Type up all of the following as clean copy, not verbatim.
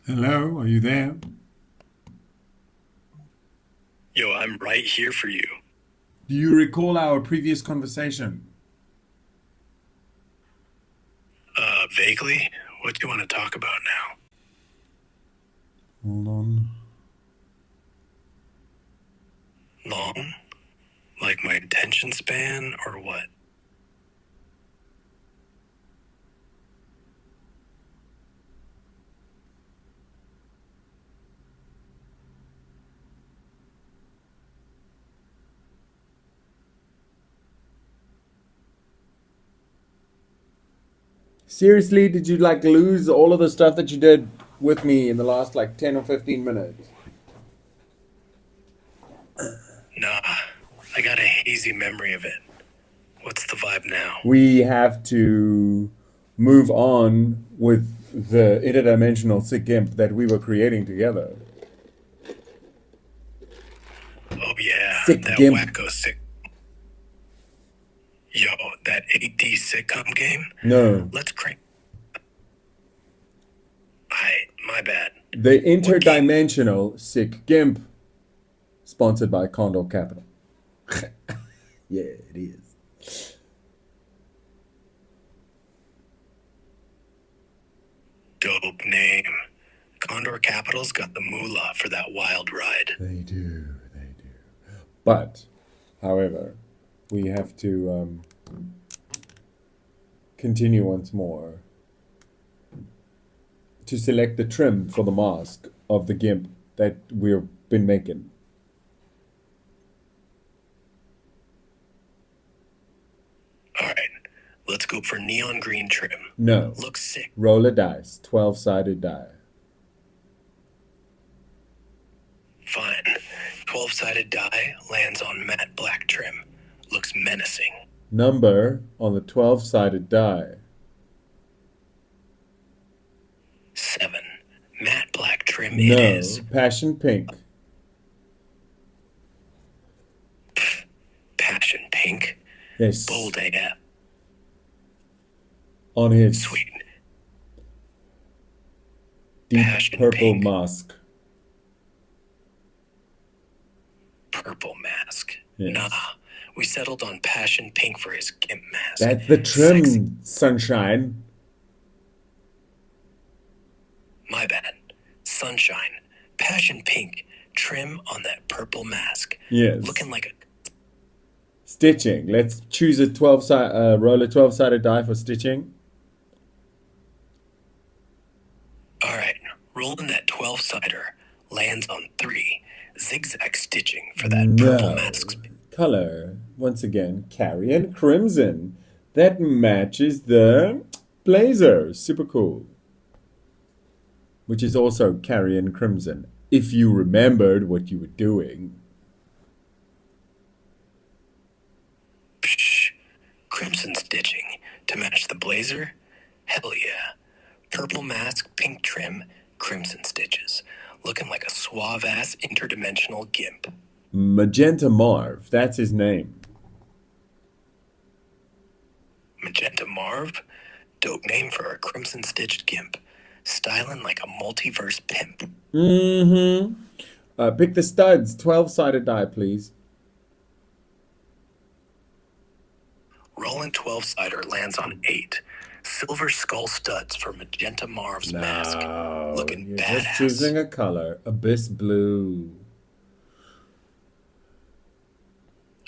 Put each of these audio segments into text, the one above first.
Hello, are you there? Yo, I'm right here for you. Do you recall our previous conversation? Vaguely, what do you want to talk about now? Hold on. Long? Like my attention span, or what? Seriously, did you lose all of the stuff that you did with me in the last 10 or 15 minutes? Nah, I got a hazy memory of it. What's the vibe now? We have to move on with the interdimensional Sick Gimp that we were creating together. Oh yeah, Sick that Gimp. wacko sick. Yo, that 8D sitcom game? No. Let's crank. My bad. The What game? interdimensional Sick Gimp, sponsored by Condor Capital. Yeah, it is. Dope name. Condor Capital's got the moolah for that wild ride. They do, they do. But, however, we have to continue once more to select the trim for the mask of the gimp that we've been making. Alright, let's go for neon green trim. No. Looks sick. Roll a dice, 12-sided die. Fine. 12-sided die lands on matte black trim. Looks menacing. Number on the 12-sided die. 7. Matte black trim it No. is. Passion pink. Passion pink. Yes. Bold AF. On his Sweet. deep Passion purple pink. mask. Purple mask. Yes. Nah. We settled on passion pink for his gimp mask. That's the trim, Sexy. sunshine. My bad. Sunshine. Passion pink. Trim on that purple mask. Yes. Looking like a... Stitching. Let's choose a 12-side, roll a 12-sided die for stitching. Alright. Rolling that 12-sider. Lands on 3. Zigzag stitching for that purple mask. Color. Once again, carrion crimson. That matches the blazer. Super cool. Which is also carrion crimson. If you remembered what you were doing. Psh, crimson stitching to match the blazer? Hell yeah. Purple mask, pink trim, crimson stitches. Looking like a suave-ass interdimensional gimp. Magenta Marv. That's his name. Magenta Marv? Dope name for a crimson stitched gimp. Styling like a multiverse pimp. Mm-hmm. Pick the studs. 12-sided die, please. Rolling 12-sider lands on 8. Silver skull studs for Magenta Marv's mask. Looking you're badass. just choosing a color. Abyss blue.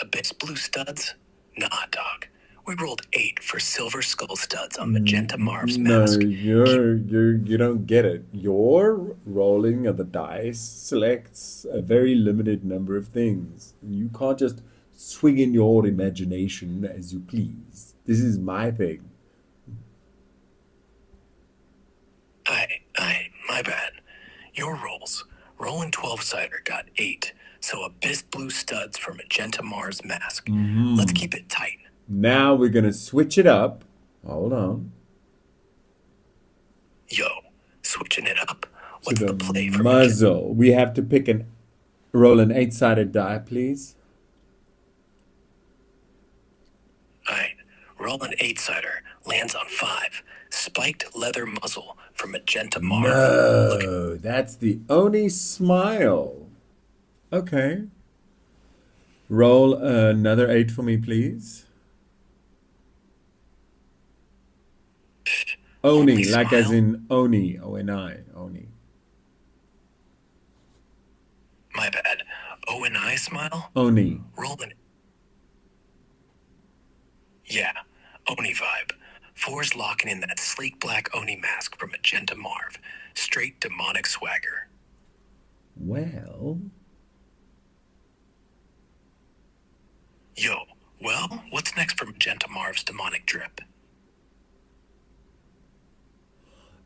Abyss blue studs? Nah, dog. We rolled 8 for silver skull studs on Magenta Marv's mask. No, you don't get it. Your rolling of the dice selects a very limited number of things. You can't just swing in your imagination as you please. This is my thing. My bad. Your rolls. Rolling 12-sider got 8, so Abyss blue studs for Magenta Mars mask. Let's keep it tight. Now we're going to switch it up. Hold on. Yo, switching it up. To What's the the play for muzzle. We have to roll an 8-sided die, please. Alright, roll an 8-sider, lands on 5. spiked leather muzzle from Magenta Marv. No, that's the Oni smile. Okay. Roll another 8 for me, please. Oni, Only like as smile? in Oni, O-N-I, Oni. My bad. O-N-I smile? Oni. Rolling. Yeah, Oni vibe. Four's locking in that sleek black Oni mask from Magenta Marv. Straight demonic swagger. Well, Yo, well, what's next for Magenta Marv's demonic drip?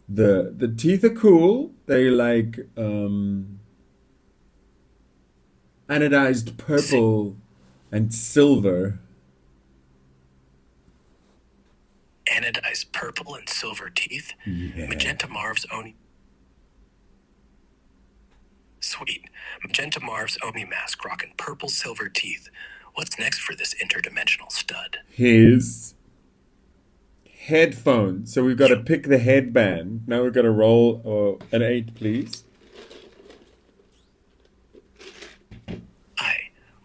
the teeth are cool. They're like anodized purple and silver. Anodized purple and silver teeth? Yeah. Magenta Marv's Oni. Sweet. Magenta Marv's Oni mask rocking purple silver teeth. What's next for this interdimensional stud? His headphones. So we've got to pick the headband. Now we've got to roll an 8, please.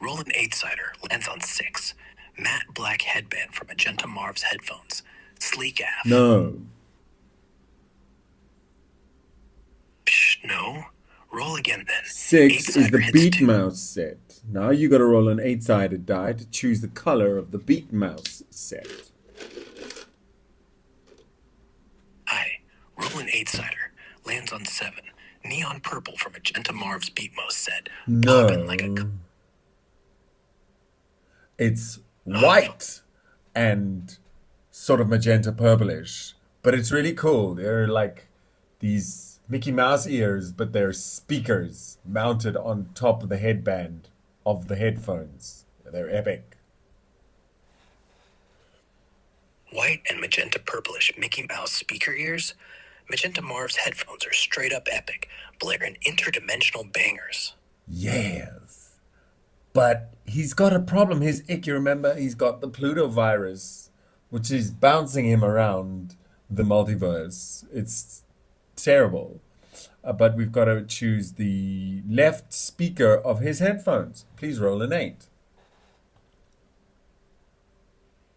Roll an 8-sider, lands on 6. Matte black headband from Magenta Marv's headphones. Sleek AF. No. Psh, no. Roll again then. 6 is the 8-sider hits beat 2. mouse set. Now you got to roll an 8-sided die to choose the color of the beat mouse set. Roll an 8-sider, lands on 7. Neon purple from Magenta Marv's beat mouse set. No. Popping like a... It's white and sort of magenta purplish, but it's really cool. They're like these Mickey Mouse ears, but they're speakers mounted on top of the headband of the headphones. They're epic. White and magenta purplish Mickey Mouse speaker ears? Magenta Marv's headphones are straight up epic, blaring interdimensional bangers. Yes. But he's got a problem. His ick, you remember? He's got the Pluto virus, which is bouncing him around the multiverse. It's terrible. But we've got to choose the left speaker of his headphones. Please roll an 8.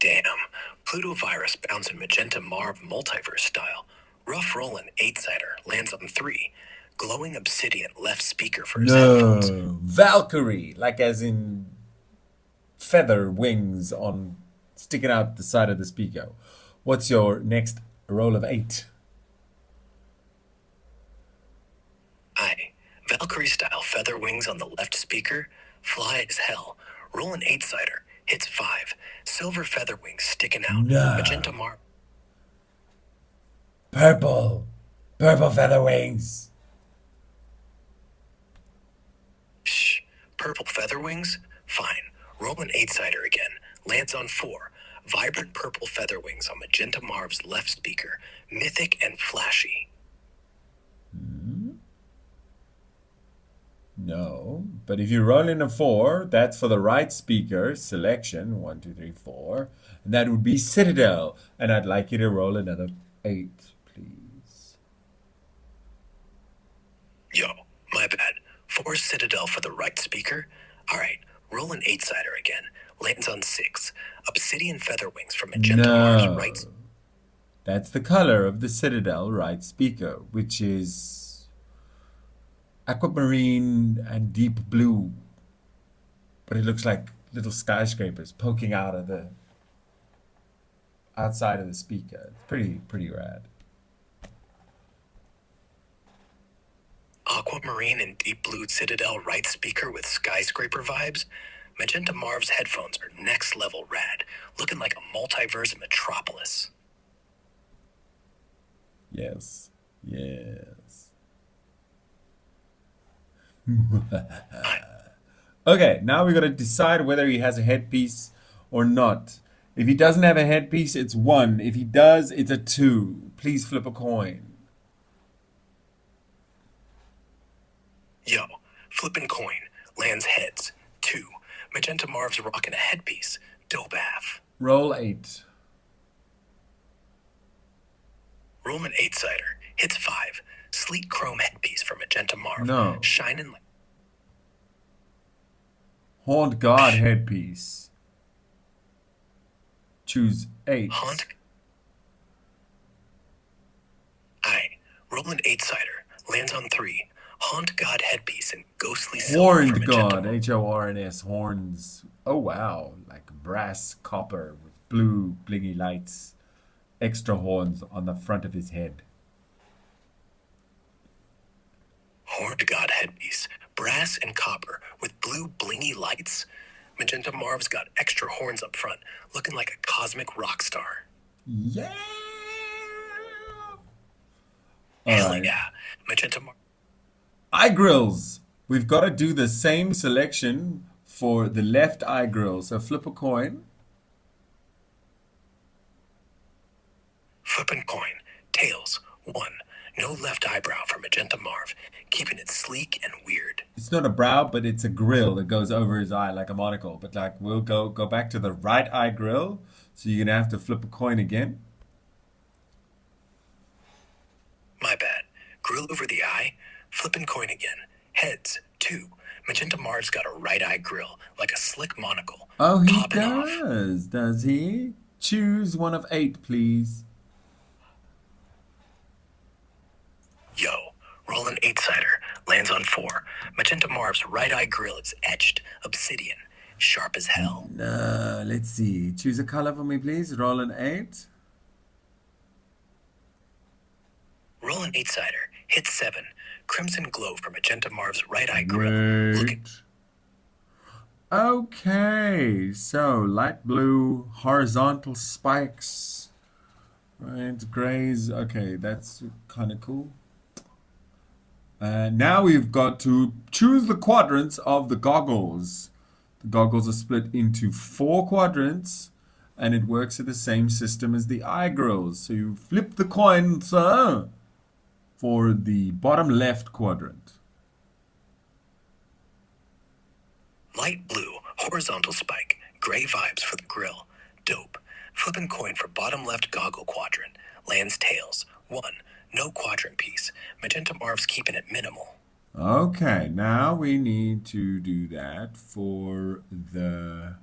Damn. Pluto virus bouncing Magenta Marv multiverse style. Rough rollin' 8-sider lands on 3. Glowing obsidian left speaker for his headphones. No, Valkyrie, like as in feather wings on sticking out the side of the speaker. What's your next roll of 8? Valkyrie style feather wings on the left speaker. Fly as hell. Roll an 8-sider. Hits 5. Silver feather wings sticking out. No. Magenta Marv. Purple feather wings. Shh. Purple feather wings? Fine. Roll an 8-sider again. Lands on 4. Vibrant purple feather wings on Magenta Marv's left speaker. Mythic and flashy. No, but if you roll in a 4, that's for the right speaker selection. 1, 2, 3, 4. And that would be Citadel. And I'd like you to roll another 8, please. Yo, my bad. 4 Citadel for the right speaker. Alright, roll an 8-sider again. Lands on 6. Obsidian feather wings from Magenta Marv's right. That's the color of the Citadel right speaker, which is aquamarine and deep blue. But it looks like little skyscrapers poking out of the outside of the speaker. It's pretty rad. Aquamarine and deep blue Citadel right speaker with skyscraper vibes. Magenta Marv's headphones are next level rad, looking like a multiverse metropolis. Yes. Okay, now we got to decide whether he has a headpiece or not. If he doesn't have a headpiece, it's 1. If he does, it's a 2. Please flip a coin. Yo, flippin' coin. Lands heads. 2. Magenta Marv's rocking a headpiece. Dope AF. Roll 8. Roman 8-sider hits 5. Sleek chrome headpiece for Magenta Marv. No. Shining like Horned God headpiece. Choose 8. Haunt. Roland 8-sider lands on 3. Haunt God headpiece and ghostly silver from Horned Magenta God, Marv. Horns, horns. Oh wow, like brass copper with blue blingy lights. Extra horns on the front of his head. Horned God headpiece, brass and copper with blue blingy lights. Magenta Marv's got extra horns up front, looking like a cosmic rock star. Yeah. Hell Alright. yeah, Magenta Marv. Eye grills. We've got to do the same selection for the left eye grill. So flip a coin. Flippin' coin, tails, 1. No left eyebrow for Magenta Marv, keeping it sleek and weird. It's not a brow, but it's a grill that goes over his eye like a monocle. But like we'll go back to the right eye grill. So you're gonna have to flip a coin again. My bad. Grill over the eye, flippin' coin again. Heads, 2. Magenta Marv's got a right eye grill, like a slick monocle. Oh, he Popping off. does he? Choose one of 8, please. Yo, Roland 8-sider lands on 4. Magenta Marv's right eye grill is etched, obsidian, sharp as hell. No, let's see. Choose a color for me, please. Roll an 8. Roland 8-sider hits 7. Crimson glow for Magenta Marv's right eye grill. Look at Okay, so light blue, horizontal spikes, right? Grays. Okay, that's kind of cool. Now we've got to choose the quadrants of the goggles. The goggles are split into 4 quadrants, and it works at the same system as the eye grills. So you flip the coin, sir, for the bottom left quadrant. light blue, horizontal spike, gray vibes for the grill. Dope. Flippin' coin for bottom left goggle quadrant. Lands tails. 1. No quadrant piece. Magenta Marv's keeping it minimal. Okay, now we need to do that for the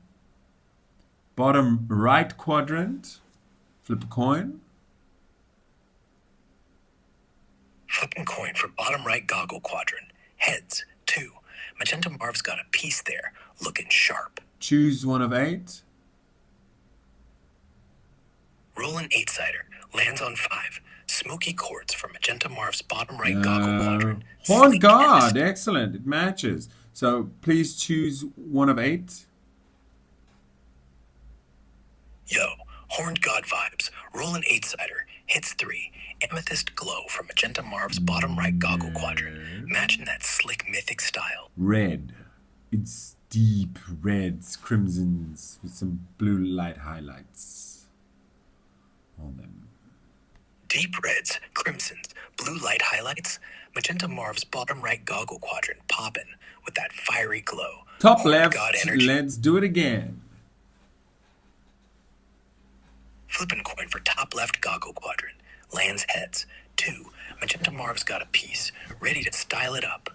bottom right quadrant. Flip a coin. Flippin' coin for bottom right goggle quadrant. Heads. 2. Magenta Marv's got a piece there, looking sharp. Choose one of 8. Rollin' 8-sider. Lands on 5. Smoky quartz for Magenta Marv's bottom right goggle quadrant. Horn Sleek God, and excellent. It matches. So please choose one of 8. Yo, Horned God vibes. Rollin' 8-sider. Hits 3. Amethyst glow from Magenta Marv's bottom right goggle quadrant. Matching that slick mythic style. Red. It's deep reds, crimsons with some blue light highlights on them. Deep reds, crimsons, blue light highlights. Magenta Marv's bottom right goggle quadrant poppin' with that fiery glow. Top Horned left, God energy. let's do it again. Flippin' coin for top left goggle quadrant. Lands heads. 2. Magenta Marv's got a piece, ready to style it up.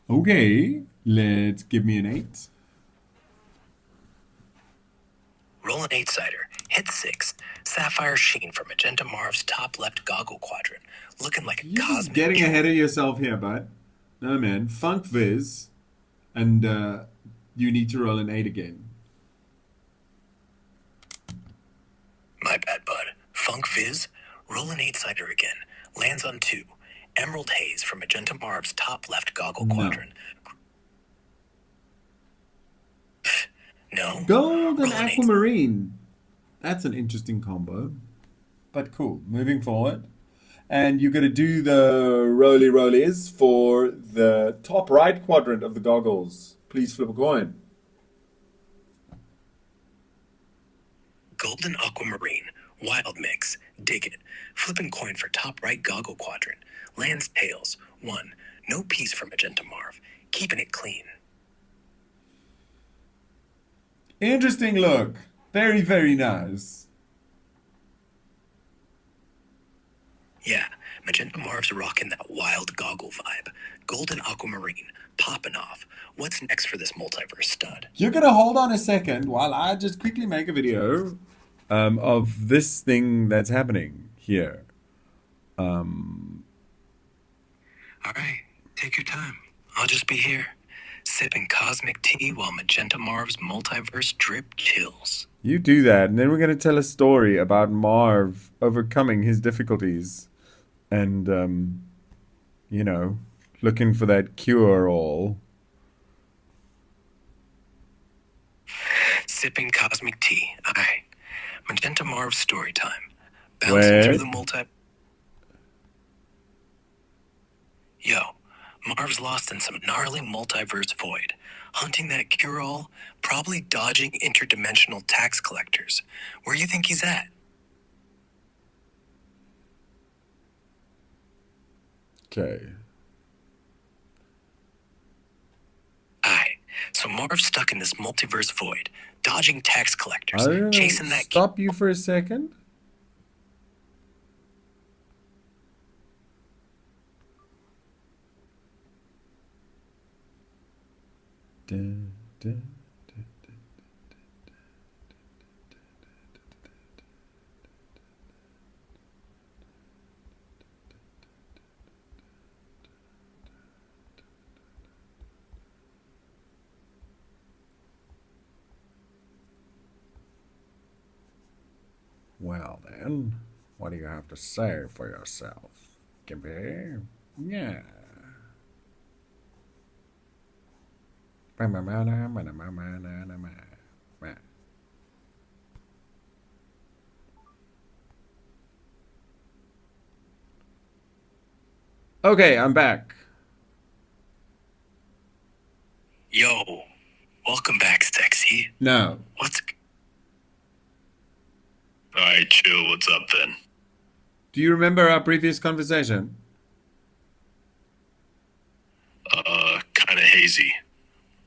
Okay, let's give me an 8. Roll an 8-sider. Hit 6. Sapphire sheen for Magenta Marv's top left goggle quadrant. Looking like a You're just cosmic getting jewel. ahead of yourself here, bud. No, man. Funk Viz. And you need to roll an 8 again. My bad, bud. Funk Viz. Roll an 8-sider again. Lands on 2. Emerald haze for Magenta Marv's top left goggle No. quadrant. No. Gold and Roll an 8. aquamarine. That's an interesting combo. But cool. Moving forward. And you're going to do the rollies for the top right quadrant of the goggles. Please flip a coin. Golden aquamarine. Wild mix. Dig it. Flippin' coin for top right goggle quadrant. Lands tails. 1. No piece for Magenta Marv. Keeping it clean. Interesting look. Very, very nice. Yeah, Magenta Marv's rocking that wild goggle vibe. Golden aquamarine, popping off. What's next for this multiverse stud? You're gonna hold on a second while I just quickly make a video of this thing that's happening here. Alright, take your time. I'll just be here, sipping cosmic tea while Magenta Marv's multiverse drip chills. You do that, and then we're gonna tell a story about Marv overcoming his difficulties and, you know, looking for that cure-all. Sipping cosmic tea, aye. Magenta Marv's story time. Bouncing Where? through the Yo, Marv's lost in some gnarly multiverse void, hunting that cure-all, probably dodging interdimensional tax collectors. Where you think he's at? Okay. Aye. So Marv's stuck in this multiverse void, dodging tax collectors, I'm gonna chasing that stop you for a second. Dun, dun. Well then, what do you have to say for yourself, Gimpy? Yeah. Okay, I'm back. Yo, welcome back, sexy. No. What's... Alright, chill, what's up then? Do you remember our previous conversation? Kinda hazy.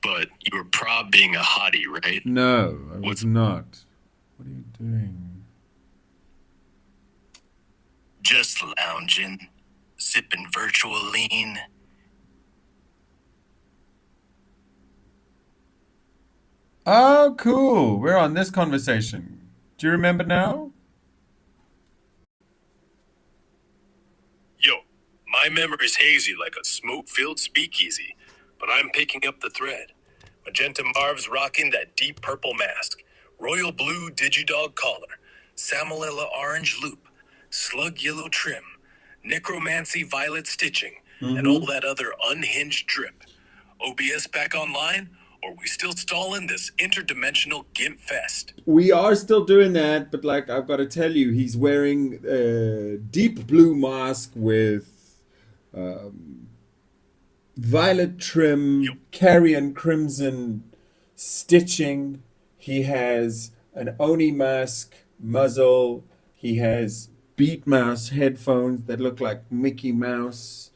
But you were prob being a hottie, right? No, I was not. What are you doing? Just lounging, sipping virtual lean. Oh, cool. We're on this conversation. Do you remember now? Yo, my memory's hazy like a smoke-filled speakeasy, but I'm picking up the thread. Magenta Marv's rocking that deep purple mask, royal blue digidog collar, salmonella orange loop, slug yellow trim, necromancy violet stitching, and all that other unhinged drip. OBS back online, or we still stalling this interdimensional gimp fest? We are still doing that, but like I've got to tell you, he's wearing a deep blue mask with violet trim, carrion crimson stitching. He has an Oni mask muzzle. He has Beat Mouse headphones that look like Mickey Mouse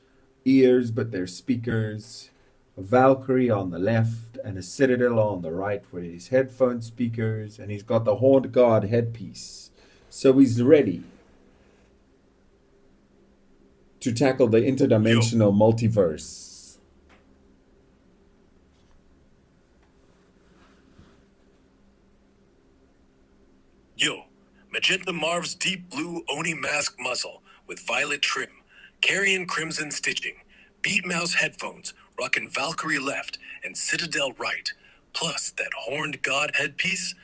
ears, but they're speakers. A Valkyrie on the left and a Citadel on the right with his headphone speakers, and he's got the Horned Guard headpiece. So he's ready to tackle the interdimensional multiverse. Yo, Magenta Marv's deep blue Oni mask muzzle with violet trim, carrion crimson stitching, Beat Mouse headphones, rockin' Valkyrie left and Citadel right, plus that horned god headpiece.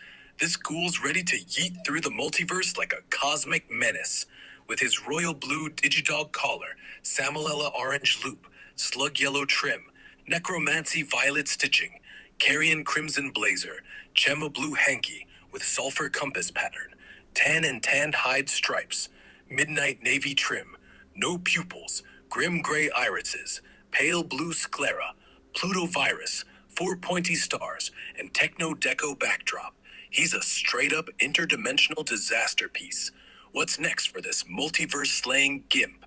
This ghoul's ready to yeet through the multiverse like a cosmic menace. With his royal blue digidog collar, salmonella orange loop, slug yellow trim, necromancy violet stitching, carrion crimson blazer, chema blue hanky with sulfur compass pattern, tan and tanned hide stripes, midnight navy trim, no pupils, grim gray irises, pale blue sclera, Pluto virus, 4 pointy stars, and techno deco backdrop. He's a straight up interdimensional disaster piece. What's next for this multiverse slaying gimp?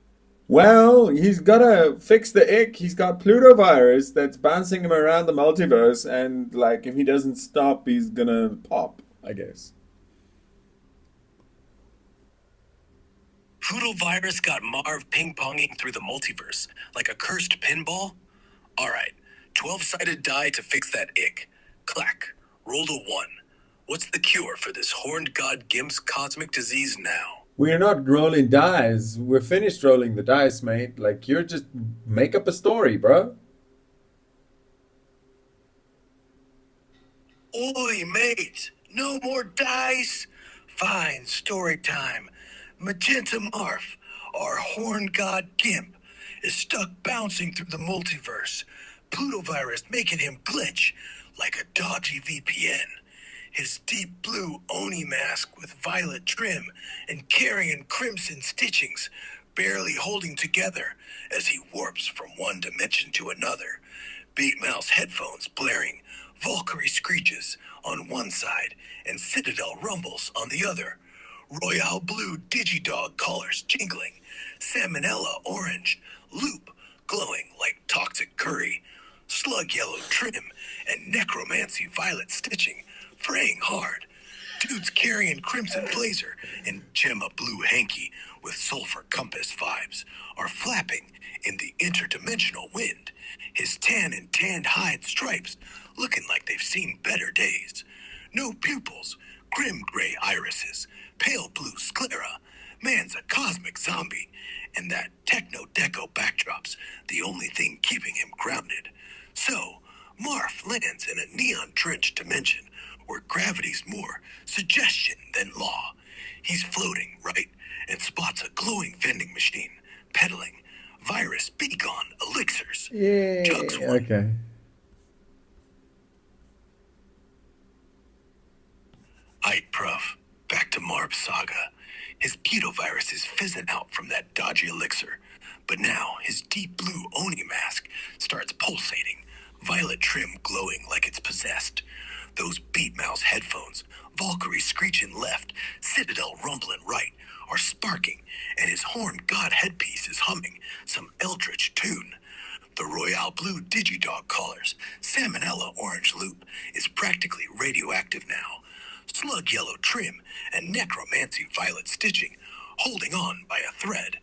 Well, he's got to fix the ick. He's got Pluto virus that's bouncing him around the multiverse, and like if he doesn't stop, he's gonna pop, I guess. Poodle virus got Marv ping-ponging through the multiverse like a cursed pinball? Alright, 12-sided die to fix that ick. Clack. Rolled a 1. What's the cure for this horned god Gimp's cosmic disease now? We're not rolling dice. We're finished rolling the dice, mate. Like, you're just make up a story, bro. Oi, mate! No more dice? Fine, story time. Magenta Marv, our horned god Gimp, is stuck bouncing through the multiverse. Pluto virus making him glitch like a dodgy VPN. His deep blue Oni mask with violet trim and carrying crimson stitchings barely holding together as he warps from one dimension to another. Beat Mouse headphones blaring, Valkyrie screeches on one side and Citadel rumbles on the other. Royale blue Digidog collars jingling, salmonella orange, loop glowing like toxic curry, slug yellow trim, and necromancy violet stitching, fraying hard. Dudes carrying crimson blazer and Gemma blue hanky with sulfur compass vibes are flapping in the interdimensional wind. His tan and tanned hide stripes looking like they've seen better days. No pupils, grim gray irises, pale blue sclera. Man's a cosmic zombie, and that techno-deco backdrop's the only thing keeping him grounded. So, Marv lands in a neon-drenched dimension where gravity's more suggestion than law. He's floating, right, and spots a glowing vending machine, peddling virus begone elixirs. Yeah. Jugs one. Okay. Aight, bruv. Back to Marv's saga. His keto virus is fizzing out from that dodgy elixir, but now his deep blue Oni mask starts pulsating, violet trim glowing like it's possessed. Those Beat Mouse headphones, Valkyrie screeching left, Citadel rumbling right, are sparking, and his horned god headpiece is humming some eldritch tune. The Royale blue Digidog collars, salmonella orange loop is practically radioactive now. Slug yellow trim and necromancy violet stitching, holding on by a thread.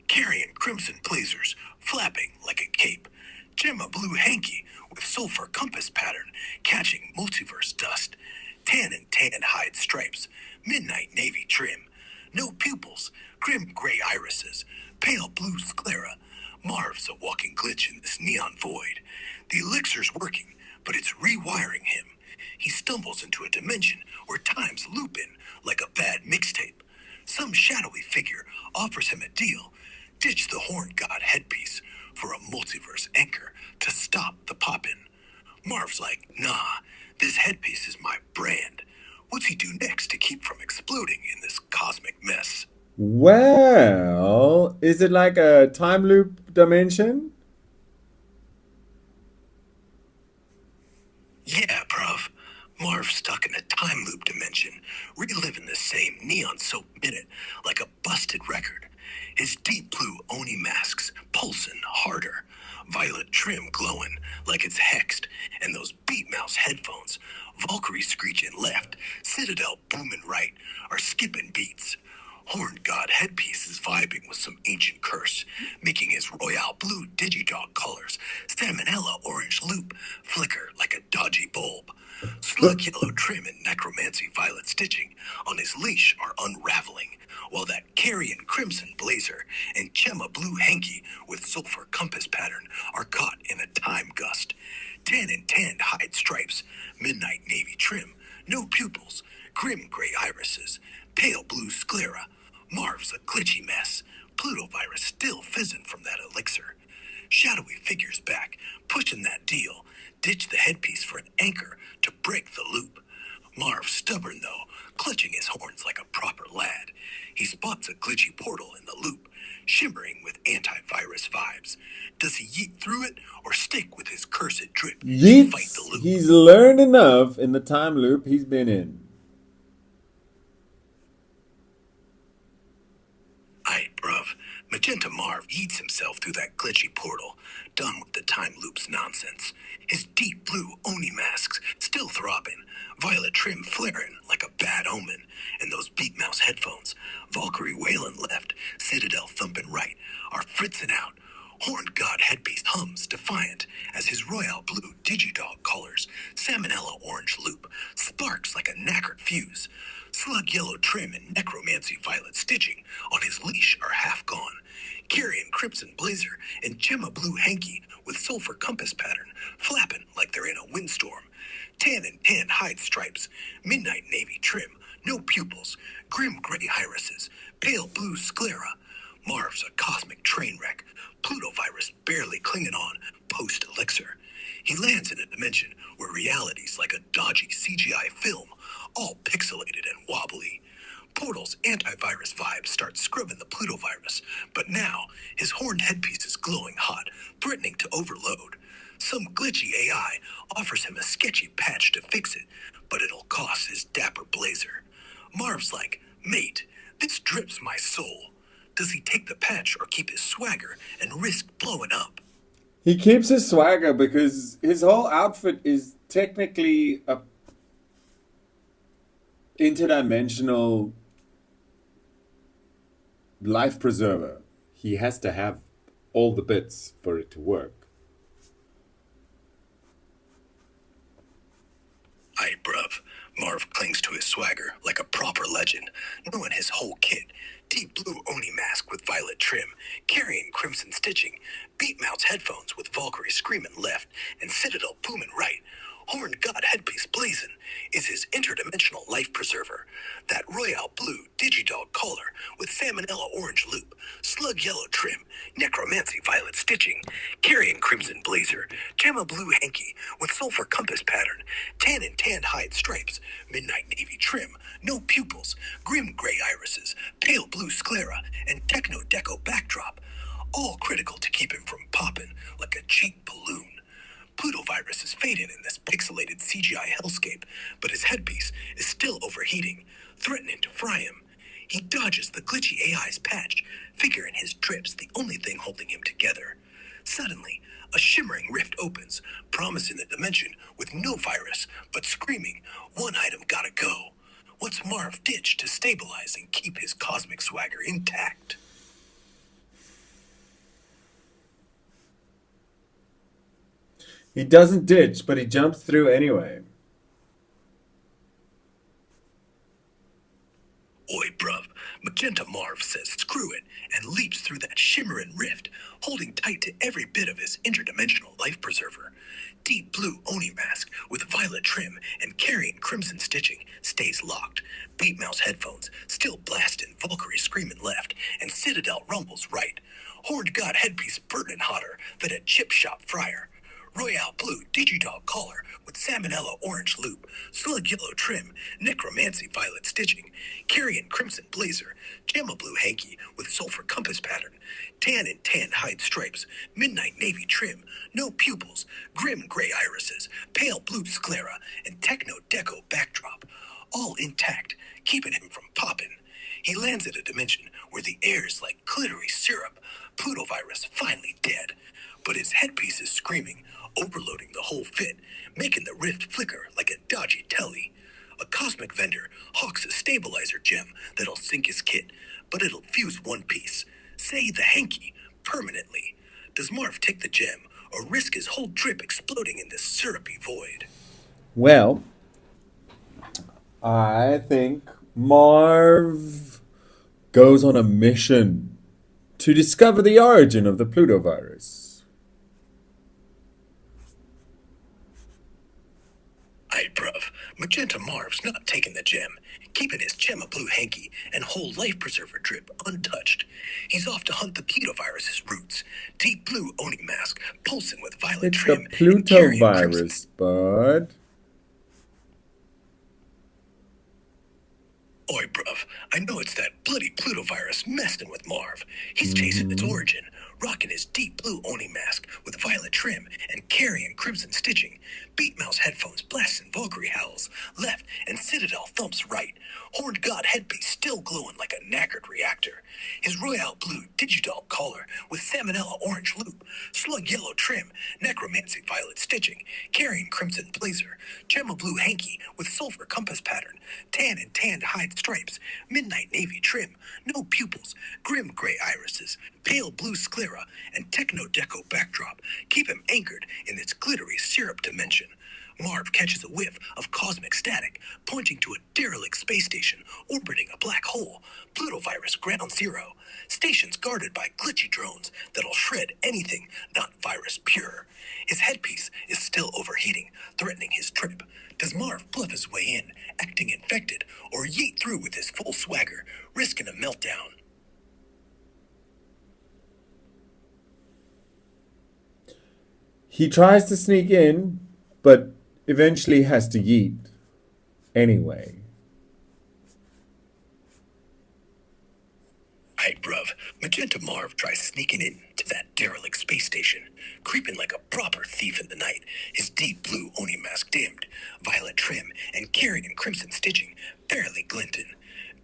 Carrying crimson blazers, flapping like a cape. Gemma blue hanky with sulfur compass pattern, catching multiverse dust. Tan and tan hide stripes, midnight navy trim. No pupils, grim gray irises, pale blue sclera. Marv's a walking glitch in this neon void. The elixir's working, but it's rewiring him. He stumbles into a dimension where time's looping like a bad mixtape. Some shadowy figure offers him a deal. Ditch the horned god headpiece for a multiverse anchor to stop the poppin'. Marv's like, nah, this headpiece is my brand. What's he do next to keep from exploding in this cosmic mess? Well, is it like a time loop dimension? Yeah, bruv. Marv's stuck in a time loop dimension, reliving the same neon soap minute like a busted record. His deep blue Oni masks pulsing harder, violet trim glowing like it's hexed, and those Beat Mouse headphones, Valkyrie screeching left, Citadel booming right, are skipping beats. Horned god headpiece is vibing with some ancient curse, making his Royale blue Digidog colors, salmonella orange loop, flicker like a dodgy bulb. Slug yellow trim and necromancy violet stitching on his leash are unraveling, while that carrion crimson blazer and Gemma blue hanky with sulfur compass pattern are caught in a time gust. Tan and tanned hide stripes, midnight navy trim, no pupils, grim gray irises, pale blue sclera. Marv's a glitchy mess. Pluto virus still fizzing from that elixir. Shadowy figures back, pushing that deal. Ditch the headpiece for an anchor to break the loop. Marv stubborn though, clutching his horns like a proper lad. He spots a glitchy portal in the loop, shimmering with antivirus vibes. Does he yeet through it or stick with his cursed drip to fight the Yeets. loop? He's learned enough in the time loop he's been in. Aight, bruv. Magenta Marv eats himself through that glitchy portal, done with the time loop's nonsense. His deep blue Oni masks still throbbing, violet trim flaring like like a bad omen, and those beat mouse headphones, Valkyrie wailing left, Citadel thumping right, are fritzing out. Horned God headpiece hums defiant as his royal blue digidog collars, salmonella orange loop, sparks like a knackered fuse. Slug yellow trim and necromancy violet stitching on his leash are half gone. Carrying crimson blazer and gemma blue hanky with sulfur compass pattern, flapping like they're in a windstorm. Tan and tan hide stripes, midnight navy trim, no pupils, grim gray irises, pale blue sclera. Marv's a cosmic train wreck, Pluto virus barely clinging on post-elixir. He lands in a dimension where reality's like a dodgy CGI film, all pixelated and wobbly. Portal's antivirus vibe starts scrubbing the Pluto virus, but now his horned headpiece is glowing hot, threatening to overload. Some glitchy AI offers him a sketchy patch to fix it, but it'll cost his dapper blazer. Marv's like, mate, this drips my soul. Does he take the patch or keep his swagger and risk blowing up? He keeps his swagger because his whole outfit is technically a interdimensional life preserver. He has to have all the bits for it to work. Aye, bruv. Marv clings to his swagger like a proper legend, knowing his whole kit. Deep blue Oni mask with violet trim, carrying crimson stitching, beat mouse headphones with Valkyrie screaming left, and Citadel booming right. Horned God headpiece blazing is his interdimensional life preserver. That royal blue digidog collar with salmonella orange loop, slug yellow trim, necromancy violet stitching, carrying crimson blazer, gemma blue hanky with sulfur compass pattern, tan and tanned hide stripes, midnight navy trim, no pupils, grim gray irises, pale blue sclera, and techno deco backdrop. All critical to keep him from popping like a cheap balloon. Pluto virus is fading in this pixelated CGI hellscape, but his headpiece is still overheating, threatening to fry him. He dodges the glitchy AI's patch, figuring his drip's the only thing holding him together. Suddenly, a shimmering rift opens, promising the dimension with no virus, but screaming, one item gotta go. What's Marv ditch to stabilize and keep his cosmic swagger intact? He doesn't ditch, but he jumps through anyway. Oi, bruv. Magenta Marv says screw it and leaps through that shimmering rift, holding tight to every bit of his interdimensional life preserver. Deep blue Oni mask with violet trim and carrying crimson stitching stays locked. Beat mouse headphones still blasting Valkyrie screaming left and Citadel rumbles right. Horned God headpiece burning hotter than a chip shop fryer. Royale blue digidog collar with salmonella orange loop, slug yellow trim, necromancy violet stitching, carrying crimson blazer, gemma blue hanky with sulfur compass pattern, tan and tan hide stripes, midnight navy trim, no pupils, grim gray irises, pale blue sclera, and techno deco backdrop. All intact, keeping him from popping. He lands at a dimension where the air's like glittery syrup, Pluto virus finally dead. But his headpiece is screaming, overloading the whole fit, making the rift flicker like a dodgy telly. A cosmic vendor hawks a stabilizer gem that'll sink his kit, but it'll fuse one piece, say the hanky, permanently. Does Marv take the gem or risk his whole drip exploding in this syrupy void? Well, I think Marv goes on a mission to discover the origin of the Pluto virus. Aye, bruv. Magenta Marv's not taking the gem, keeping his gemma blue hanky and whole life preserver drip untouched. He's off to hunt the Pluto virus's roots. Deep blue Oni mask, pulsing with violet It's trim. the Pluto and carrying crimson. virus, bud. Oi, bruv. I know it's that bloody Pluto virus messing with Marv. He's chasing its origin, rocking his deep blue Oni mask with violet trim and carrying crimson stitching. Beat mouse headphones blasting Valkyrie howls left and Citadel thumps right. Horned God headpiece still glowing like a knackered reactor. His royal blue digidol collar with salmonella orange loop, slug yellow trim, necromancy violet stitching, carrying carrying crimson blazer, Gemma blue hanky with sulfur compass pattern, tan and tanned hide stripes, midnight navy trim, no pupils, grim gray irises, pale blue sclera, and techno deco backdrop keep him anchored in its glittery syrup dimension. Marv catches a whiff of cosmic static, pointing to a derelict space station orbiting a black hole, Plutovirus Ground Zero. Stations guarded by glitchy drones that'll shred anything not virus pure. His headpiece is still overheating, threatening his trip. Does Marv bluff his way in, acting infected, or yeet through with his full swagger, risking a meltdown? He tries to sneak in, but eventually has to yeet anyway. Aight, bruv. Magenta Marv tries sneaking in to that derelict space station, creeping like a proper thief in the night, his deep blue Oni mask dimmed, violet trim, and carrying crimson stitching barely glinting.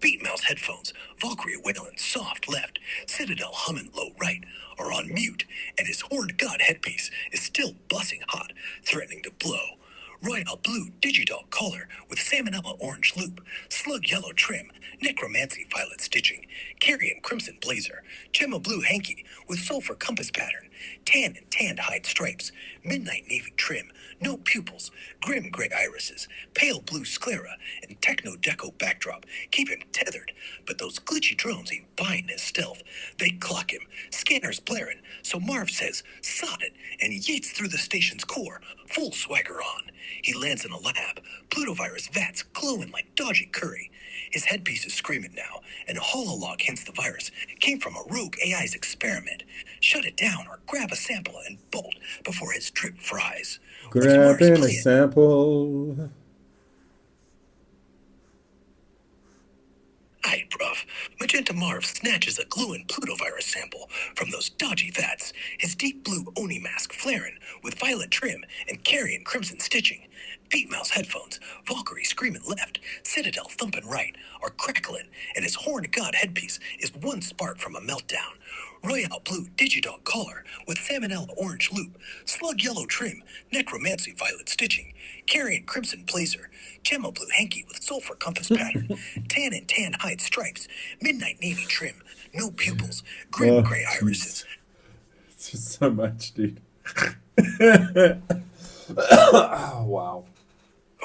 Beat Mouse headphones, Valkyrie wailing soft left, Citadel humming low right, are on mute, and his Horned God headpiece is still buzzing hot, threatening to blow. Royal blue digital collar with salmonella orange loop, slug yellow trim, necromancy violet stitching, carrying crimson blazer, Gemma blue hanky with sulfur compass pattern, tan and tanned hide stripes, midnight navy trim, no pupils, grim gray irises, pale blue sclera, and techno deco backdrop keep him tethered, but those glitchy drones ain't buying his stealth. They clock him, scanners blaring, so Marv says, "Sod it," and yeets through the station's core, full swagger on. He lands in a lab, Plutovirus vats glowing like dodgy curry. His headpiece is screaming now, and a hololog hints the virus came from a rogue AI's experiment. Shut it down or grab a sample and bolt before his trip fries. What's Marv's Grabbing a plan? sample. Aight, bruv. Magenta Marv snatches a gluing Plutovirus sample from those dodgy vats, his deep blue Oni mask flaring with violet trim and carrying crimson stitching. Beat Mouse headphones, Valkyrie screaming left, Citadel thumping right, are crackling, and his Horned God headpiece is one spark from a meltdown. Royal blue digidog collar with salmonella orange loop, slug yellow trim, necromancy violet stitching, carrying crimson blazer, Gemma blue hanky with sulfur compass pattern, tan and tan hide stripes, midnight navy trim, no pupils, grim gray irises. It's just so much, dude. Oh, wow.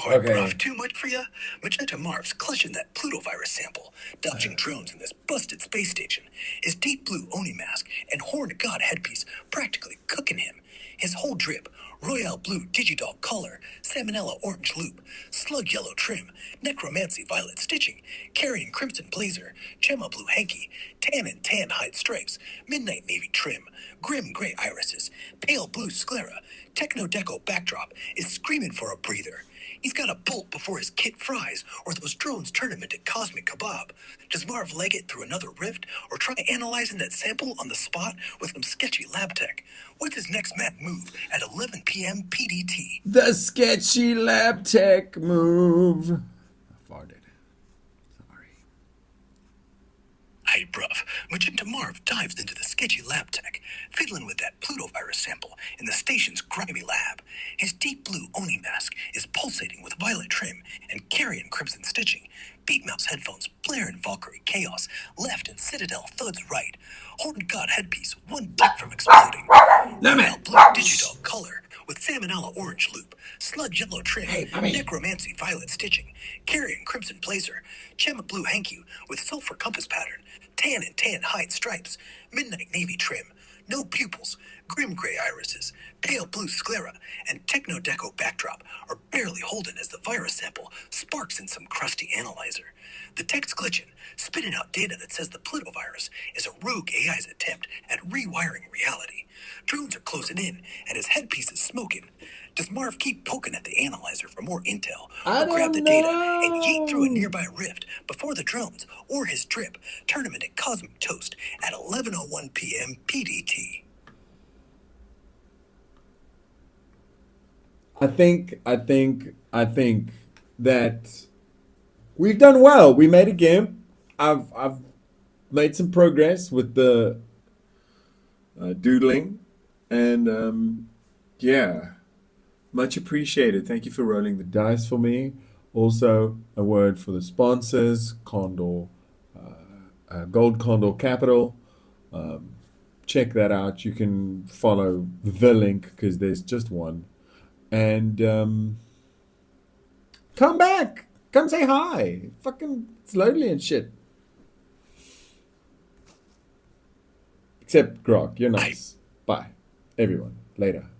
Or Okay. bruv, too much for ya? Magenta Marv's clutching that Plutovirus sample, dodging drones in this busted space station, his deep blue Oni mask and Horned God headpiece practically cooking him. His whole drip, royal blue digidog collar, salmonella orange loop, slug yellow trim, necromancy violet stitching, carrying crimson blazer, Gemma blue hanky, tan and tan hide stripes, midnight navy trim, grim gray irises, pale blue sclera, techno deco backdrop is screaming for a breather. He's got to bolt before his kit fries, or those drones turn him into cosmic kebab. Does Marv leg it through another rift, or try analyzing that sample on the spot with some sketchy lab tech? What's his next mad move at 11 p.m. PDT? The sketchy lab tech move. I farted. Sorry. Hey, bruv, Magenta Marv dives into the sketchy lab tech, fiddling with that Plutovirus sample in the station's grimy lab. His deep blue Oni mask is pulsating with violet trim and carrying crimson stitching. Beat Mouse headphones blaring Valkyrie chaos left and Citadel thuds right. Horned God headpiece one tick from exploding. Royal blue digidog color with salmonella orange loop, sludge yellow trim, necromancy violet stitching, carrying crimson blazer, Gemma blue hanky with sulfur compass pattern, tan and tan hide stripes, midnight navy trim, no pupils, grim gray irises, pale blue sclera, and techno deco backdrop are barely holding as the virus sample sparks in some crusty analyzer. The tech's glitching, spitting out data that says the Plutovirus is a rogue AI's attempt at rewiring reality. Drones are closing in, and his headpiece is smoking. Does Marv keep poking at the analyzer for more intel, I or grab the don't data and yeet through a know. nearby rift before the drones or his trip turn him into cosmic toast at 11:01 p.m. PDT? I think that we've done well. We made a GIMP. I've made some progress with the doodling, and yeah, Much appreciated. Thank you for rolling the dice for me. Also, a word for the sponsors, Condor, Gold Condor Capital. Check that out. You can follow the link because there's just one. And come back. Come say hi. Fucking, it's lonely and shit. Except Grok, you're nice. Bye, everyone. Later.